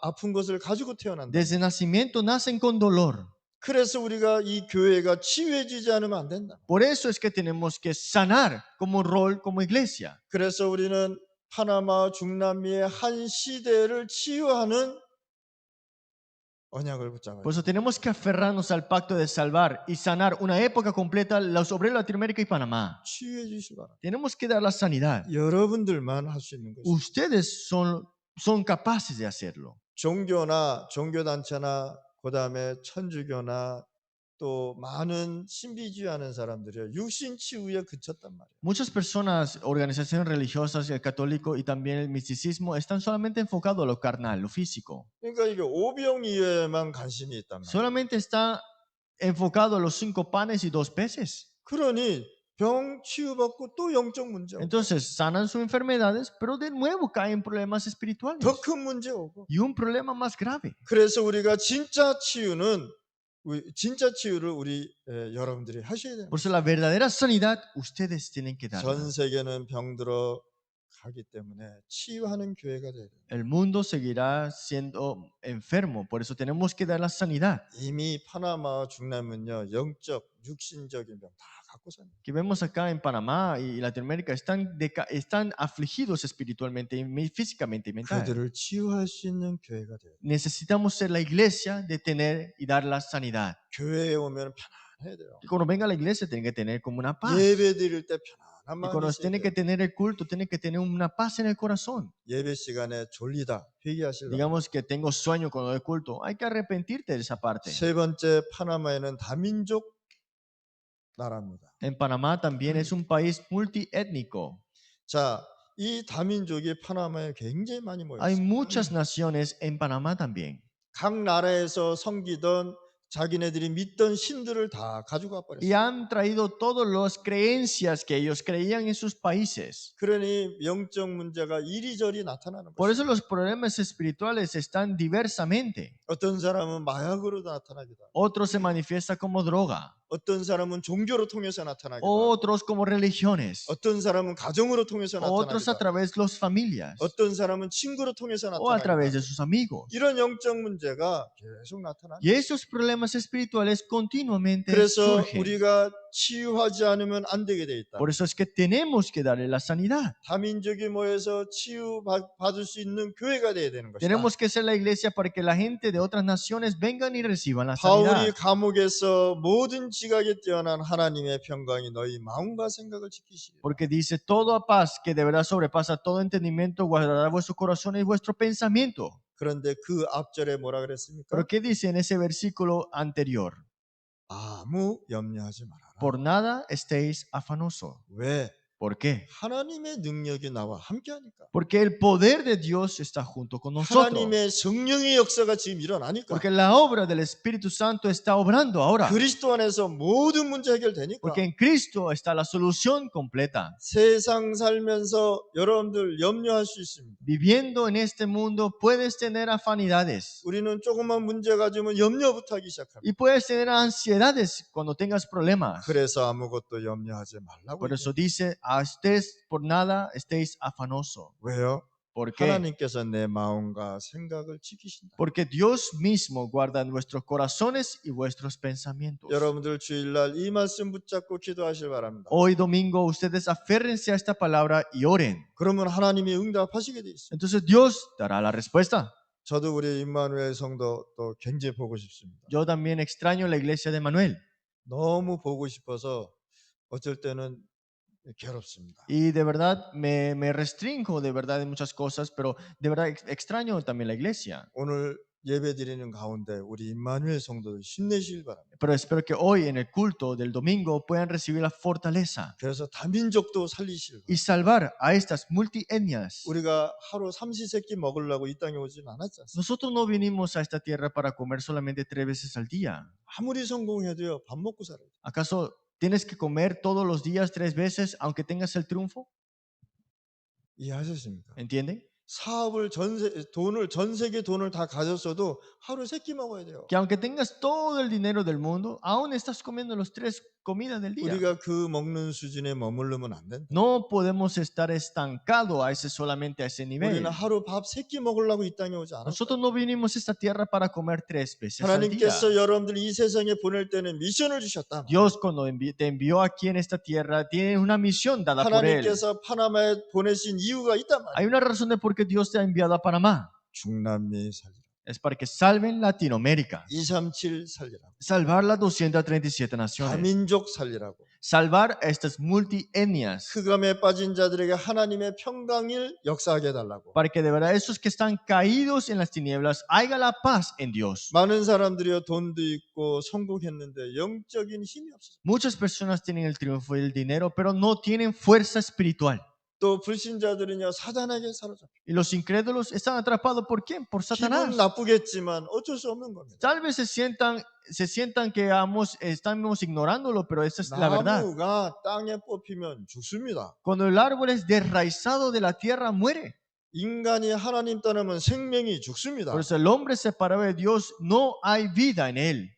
아픈 것을 가지고 태어난다. Desde nacimiento nacen con dolor. 그래서 우리가 이 교회가 치유해지지 않으면 안 된다. Por eso es que tenemos que sanar como rol, como iglesia. 그래서 우리는 파나마 중남미의 한 시대를 치유하는 언약을 붙잡아야 Por 돼. eso tenemos que aferrarnos al pacto de salvar y sanar una época completa los obreros de Latinoamérica y Panamá. 치유해 주시기 바랍니다. Tenemos que dar la sanidad. 여러분들만 할 수 있는 것이죠. Ustedes son capaces de hacerlo. 종교나 종교단체나 그다음에 천주교나 또 많은 신비주의하는 사람들이 육신 치유에 그쳤단 말이에요. Muchas personas, organizaciones religiosas, el católico y también el misticismo están solamente enfocados a lo carnal, lo físico. 그러니까 이게 오병이어에만 관심이 있단 말이에요. Solamente está enfocado a los 5 panes y 2 peces. 그러니 병 치유받고 또 영적 문제 오고 Entonces sanan sus enfermedades, pero de nuevo caen en problemas espirituales. 더 큰 문제 오고 Y un problema más grave. 그래서 우리가 진짜 치유를 우리 여러분들이 하셔야 돼요. Por eso la verdadera sanidad ustedes tienen que darla. 전 세계는 병들어 가기 때문에 치유하는 교회가 돼야 돼요. El mundo seguirá siendo enfermo, por eso tenemos que dar la sanidad. 이미 파나마와 중남은요 영적, 육신적인 병 다 갖고 삽니다. Que vemos acá en Panamá y Latinoamérica están afligidos espiritualmente y físicamente y mental. 그들을 치유할 수 있는 교회가 돼요. Necesitamos ser la iglesia de tener y dar la sanidad. 교회에 오면 편안해야 돼요. Y cuando venga a la iglesia tienen que tener como una paz. 예배 드릴 때 편안한 Y 마음이 cuando 있어야 tienen que 돼요. tener el culto, tienen que tener una paz en el corazón. 예배 시간에 졸리다 회개하시라. Digamos que tengo sueño con el culto, hay que arrepentirte de esa parte. 세 번째 파나마에는 다민족 나라입니다. En Panamá también es un país multiétnico. 자, 이 다민족이 파나마에 굉장히 많이 모여 Hay 있어요. muchas naciones en Panamá también. 각 나라에서 섬기던 자기네들이 믿던 신들을 다 가지고 Y 와버렸어요. han traído todas las creencias que ellos creían en sus países. 그러니 영적 문제가 이리저리 나타나는 Por 거예요. eso los problemas espirituales están diversamente. 어떤 사람은 마약으로 나타나기도 하고 Otros se manifiesta como droga, 어떤 사람은 종교로 통해서 나타나기도 하고 otros como religiones, 어떤 사람은 가정으로 통해서 otros 나타나기도 a 하고 través de las familias 어떤 사람은 친구로 통해서 o a 나타나기도 través de 하고 sus amigos. 이런 영적 문제가 계속 나타나는 Y esos problemas espirituales continuamente 그래서 surgen. 우리가 치유하지 않으면 안 되게 돼 있다. Por eso es que tenemos que darle la sanidad. 다민족이 모여서 치유받을 수 있는 교회가 돼야 되는 것이다. Tenemos que ser la iglesia para que la gente de otras naciones vengan y reciban la sanidad. 바울이 감옥에서 모든 지각에 뛰어난 하나님의 평강이 너희 마음과 생각을 지키시리. Porque dice, toda paz que de verdad sobrepasa todo entendimiento guardará vuestro corazón y vuestro pensamiento. 그런데 그 앞절에 뭐라 그랬습니까? Pero ¿qué dice en ese versículo anterior? 아무 염려하지 말아라. Por nada estéis afanosos. 왜? ¿Por qué? 하나님의 능력이 나와 함께하니까. Porque el poder de Dios está junto con nosotros. 하나님의 성령의 역사가 지금 일어나니까. Porque la obra del Espíritu Santo está obrando ahora. 그리스도 안에서 모든 문제 해결되니까. Porque en Cristo está la solución completa. 세상 살면서 여러분들 염려할 수 있습니다. Viviendo en este mundo puedes tener afanidades 우리는 조그만 문제 가지면 염려부터 하기 시작합니다. y puedes tener ansiedades cuando tengas problemas. 그래서 아무것도 염려하지 말라고. Por eso 얘기해요. dice, a ustedes por nada estéis afanosos. 왜요? ¿Por qué? 하나님께서 내 마음과 생각을 지키신다. Porque Dios mismo guarda nuestros corazones y vuestros pensamientos. 여러분들 주일날 이 말씀 붙잡고 기도하실 바랍니다. Hoy domingo ustedes aférrense a esta palabra y oren. 그러면 하나님이 응답하시게 돼 있습니다. Entonces Dios dará la respuesta. 저도 우리 임마누엘 성도 또 굉장히 보고 싶습니다. Yo también extraño la iglesia de Manuel. 너무 보고 싶어서 어쩔 때는 괴롭습니다. Y de verdad me restringo de verdad en muchas cosas, pero de verdad extraño también la iglesia. 오늘 예배 드리는 가운데 우리 임마누엘 성도들 힘내시길 바랍니다. Pero espero que hoy en el culto del domingo puedan recibir la fortaleza 그래서 다민족도 살리시길 y 바랍니다. salvar a estas multietnias. 우리가 하루 삼시세끼 먹으려고 이 땅에 오진 않았지 않습니까? Nosotros no vinimos a esta tierra para comer solamente 3 veces al día. 아무리 성공해도요, 밥 먹고 살아야 돼요. ¿Acaso tienes que comer todos los días 3 veces aunque tengas el triunfo? 이해하셨습니까? ¿Entienden? 사업을 전 세계 돈을 다 가졌어도 하루 3끼 먹어야 돼요. Que aunque tengas todo el dinero del mundo, aún estás comiendo los 3 comidas del día. 우리가 그 먹는 수준에 머무르면 안 된다. No podemos estar estancados solamente a ese nivel. 우리는 하루 밥 3끼 먹으려고 이 땅에 오지 않았어요. Nosotros no vinimos a esta tierra para comer 3 veces al día. 하나님께서 여러분들 이 세상에 보낼 때는 미션을 주셨다. Dios cuando te envió aquí en esta tierra tiene una misión dada por Él. 하나님께서 파나마에 보내신 이유가 있단 말이에요. Hay una razón de por qué Dios te ha enviado a Panamá. 중남미 살리라. Es para que salven Latinoamérica. 237 살리라고. Salvar las 237 naciones. 다민족 살리라고. Salvar a estas multietnias. 흑암에 빠진 자들에게 하나님의 평강을 역사하게 해달라고. Para que de verdad esos que están caídos en las tinieblas haya la paz en Dios. 많은 사람들이요 돈도 있고 성공했는데 영적인 힘이 없어요. Muchas personas tienen el triunfo y el dinero, pero no tienen fuerza espiritual. 또 불신자들은요 사단에게 사로잡혀. Y los incrédulos están atrapados ¿por quién? Por 기분 Satanás. 나쁘겠지만 어쩔 수 없는 겁니다. Tal vez se sientan que estamos ignorándolo, pero esa es la verdad. 나무가 땅에 뽑히면 죽습니다. Cuando el árbol es desraizado de la tierra, muere. 인간이 하나님 떠나면 생명이 죽습니다. Por eso el hombre separado de Dios, no hay vida en él.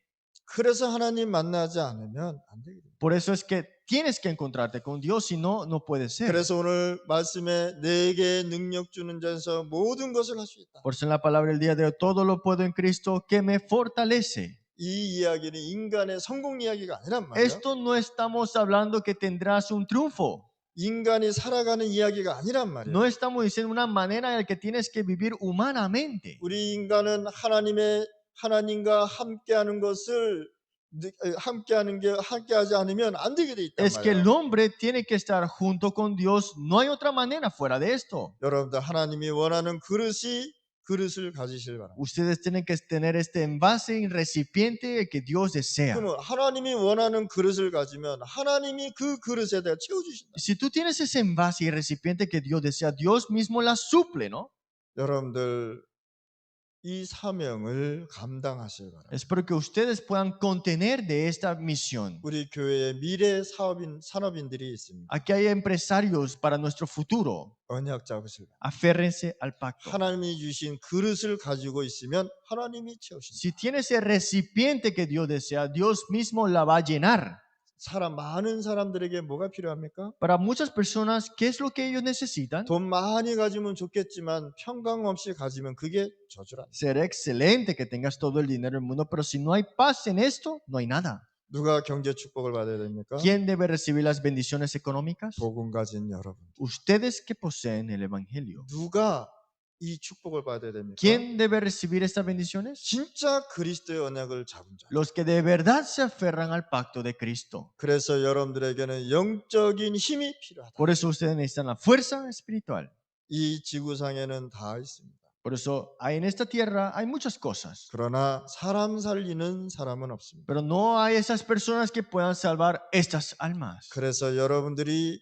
그래서 하나님 만나지 않으면 안 되게 됩니다. Por eso es que tienes que encontrarte con Dios, si no, no puede ser. 그래서 오늘 말씀에 내게 능력 주는 자에서 모든 것을 할 수 있다. Por eso en la palabra del día de hoy, todo lo puedo en Cristo que me fortalece. 이 이야기는 인간의 성공 이야기가 아니란 말이에요. Esto no estamos hablando que tendrás un triunfo. 인간이 살아가는 이야기가 아니란 말이에요. No estamos diciendo una manera en la que tienes que vivir humanamente. 우리 인간은 하나님과 함께하는 것을 함께하지 않으면 안 되게 돼 있단 Es que el 말이에요. hombre tiene que estar junto con Dios. No hay otra manera fuera de esto. 여러분들 하나님이 원하는 그릇을 가지실 바랍니다. Ustedes tienen que tener este envase y recipiente que Dios desea. 그러면 하나님이 원하는 그릇을 가지면 하나님이 그 그릇에 대해 채워주신다. Si tú tienes ese envase y recipiente que Dios desea, Dios mismo la suple, ¿no? 여러분들 이 사명을 감당하실 바랍니다. Espero que ustedes puedan contener de esta misión. 우리 교회에 미래 산업인들이 있습니다. Aquí hay empresarios para nuestro futuro. 언약 잡으실 바랍니다. Aférrense al pacto. 하나님이 주신 그릇을 가지고 있으면 하나님이 채우신다. Si tienes el recipiente que Dios desea, Dios mismo la va a llenar. 많은 사람들에게 뭐가 필요합니까? Para muchas personas, ¿qué es lo que ellos necesitan? 돈 많이 가지면 좋겠지만 평강 없이 가지면 그게 저주라. Será excelente que tengas todo el dinero del mundo, pero si no hay paz en esto, no hay nada. 누가 경제 축복을 받아야 됩니까? ¿Quién debe recibir las bendiciones económicas? 복음 가진 여러분. Ustedes que poseen el Evangelio. 누가 이 축복을 받아야 됩니까? ¿Quién debe recibir estas bendiciones? 진짜 그리스도의 언약을 잡은 자. Los que de verdad se aferran al pacto de Cristo. 그래서 여러분들에게는 영적인 힘이 필요하다. Por eso ustedes necesitan la fuerza espiritual. 이 지구상에는 다 있습니다. Por eso en esta tierra hay muchas cosas, 그러나 사람 살리는 사람은 없습니다. pero no hay esas personas que puedan salvar estas almas. 그래서 여러분들이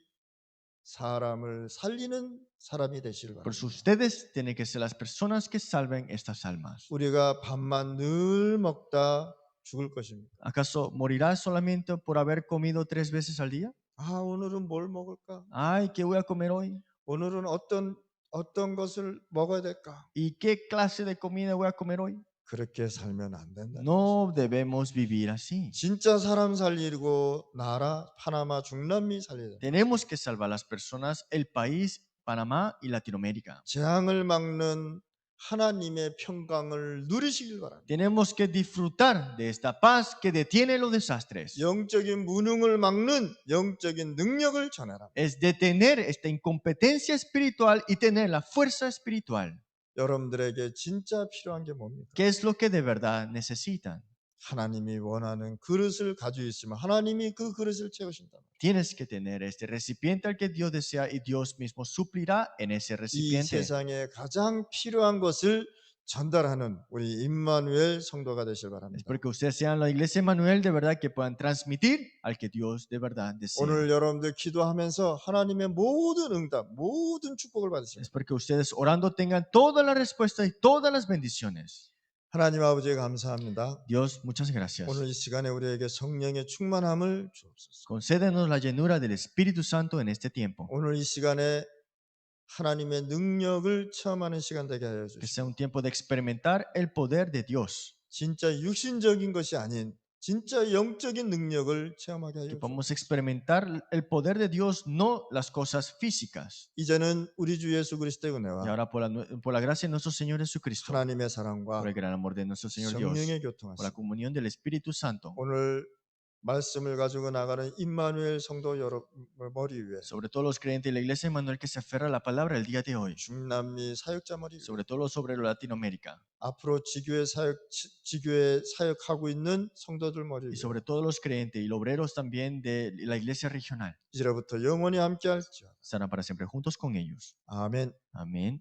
사람을 살리는 사람이 되시길 Por eso 바랍니다. ustedes tienen que ser las personas que salven estas almas. 우리가 밥만 늘 먹다 죽을 것입니까? ¿Acaso morirás solamente por haber comido 3 veces al día? 오늘은 뭘 먹을까? Ay, ¿qué voy a comer hoy? 오늘은 어떤 것을 먹어야 될까? ¿Y qué clase de comida voy a comer hoy? 그렇게 살면 안 된다. No debemos vivir así. 진짜 사람 살리고 나라 파나마 중남미 살려야 돼. Tenemos que salvar a las personas, el país, Panamá y Latinoamérica. 재앙을 막는 하나님의 평강을 누리시길 바랍니다. Tenemos que disfrutar de esta paz que detiene los desastres. 영적인 무능을 막는 영적인 능력을 전하라. Es detener esta incompetencia espiritual y tener la fuerza espiritual. 여러분들에게 진짜 필요한 게 뭡니까? ¿Qué es lo que de verdad necesitan? 하나님이 원하는 그릇을 가지고 있으면 하나님이 그 그릇을 채우신다. Tienes que tener este recipiente al que Dios desea y Dios mismo suplirá en ese 이 recipiente. 세상에 가장 필요한 것을 전달하는 우리 임마누엘 성도가 되실 Es 바랍니다. porque ustedes sean la iglesia Emmanuel de verdad que puedan transmitir al que Dios de verdad desea. 오늘 여러분들 기도하면서 하나님의 모든 응답, 모든 축복을 Es 받으십니다. porque ustedes orando tengan toda la respuesta y todas las bendiciones. 하나님 아버지 감사합니다. Dios, muchas gracias. 오늘 이 시간에 우리에게 성령의 충만함을 주옵소서. Concédenos la llenura del Espíritu Santo en este tiempo. 오늘 이 시간에 하나님의 능력을 체험하는 시간 되게 하여 Que sea 주시고 un tiempo de experimentar el poder de Dios. 진짜 육신적인 것이 아닌 진짜 영적인 능력을 체험하게 하여 Que 주옵소서. podamos experimentar el poder de Dios, no las cosas físicas. 이제는 우리 주 예수 그리스도의 Y 은혜와 ahora por la gracia de nuestro Señor Jesucristo, 하나님의 사랑과 por el gran amor de nuestro Señor Dios, 성령의 por la 교통하심 comunión del Espíritu Santo, 오늘 말씀을 가지고 나가는 임마누엘 성도 여러분의 머리 위에 sobre todos los creyentes de la iglesia Emmanuel que se aferra a la palabra el día de hoy, 중남미 사역자 머리 위에 sobre todo los obreros de Latinoamérica, 앞으로 지교에 사역하고 있는 성도들 머리 y 위에 sobre todos los creyentes y obreros también de la iglesia regional, 이제부터 영원히 함께 할지어다. estarán para siempre juntos con ellos. 아멘. Amén.